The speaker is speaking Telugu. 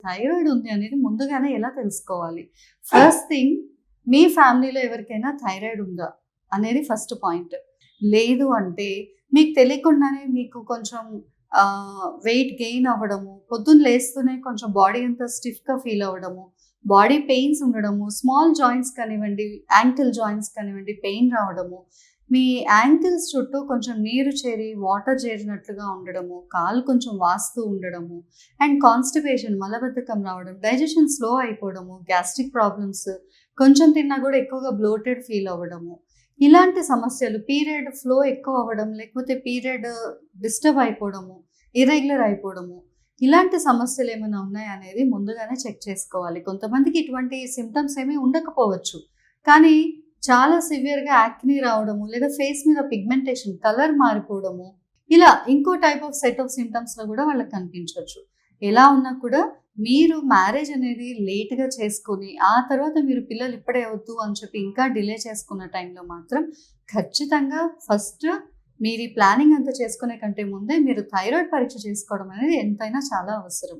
థైరాయిడ్ ఉంది అనేది ముందుగానే ఎలా తెలుసుకోవాలి? ఫస్ట్ థింగ్, మీ ఫ్యామిలీలో ఎవరికైనా థైరాయిడ్ ఉందా అనేది ఫస్ట్ పాయింట్. లేదు అంటే మీకు తెలియకుండానే మీకు కొంచెం వెయిట్ గెయిన్ అవ్వడము, పొద్దున్న లేస్తూనే కొంచెం బాడీ అంతా స్టిఫ్‌గా ఫీల్ అవ్వడము, బాడీ పెయిన్స్ ఉండడము, స్మాల్ జాయింట్స్ కానివ్వండి, యాంకిల్ జాయింట్స్ కానివ్వండి పెయిన్ రావడము, మీ యాంకిల్స్ చుట్టూ కొంచెం నీరు చేరి, వాటర్ చేరినట్లుగా ఉండడము, కాళ్ళు కొంచెం వాస్తూ ఉండడము, అండ్ కాన్‌స్టిపేషన్ మలబద్ధకం రావడం, డైజెషన్ స్లో అయిపోవడము, గ్యాస్ట్రిక్ ప్రాబ్లమ్స్, కొంచెం తిన్నా కూడా ఎక్కువగా బ్లోటెడ్ ఫీల్ అవ్వడము, ఇలాంటి సమస్యలు, పీరియడ్ ఫ్లో ఎక్కువ అవ్వడం, లేకపోతే పీరియడ్ డిస్టర్బ్ అయిపోవడము, ఇర్రెగ్యులర్ అయిపోవడము, ఇలాంటి సమస్యలు ఏమైనా ఉన్నాయా అనేది ముందుగానే చెక్ చేసుకోవాలి. కొంతమందికి ఇటువంటి సింప్టమ్స్ ఏమీ ఉండకపోవచ్చు. కానీ చాలా సివియర్‌గా యాక్ని రావడము, లేదా ఫేస్ మీద పిగ్మెంటేషన్, కలర్ మారిపోవడము, ఇలా ఇంకో టైప్ ఆఫ్ సెట్ ఆఫ్ సింప్టమ్స్‌లో కూడా వాళ్ళకి కనిపించొచ్చు. ఎలా ఉన్నా కూడా మీరు మ్యారేజ్ అనేది లేట్‌గా చేసుకొని, ఆ తర్వాత మీరు పిల్లలు ఇప్పుడే వద్దు అని చెప్పి ఇంకా డిలే చేసుకున్న టైంలో మాత్రం ఖచ్చితంగా ఫస్ట్ మీరు ఈ ప్లానింగ్ అంతా చేసుకునే కంటే ముందే మీరు థైరాయిడ్ పరీక్ష చేసుకోవడం అనేది ఎంతైనా చాలా అవసరం.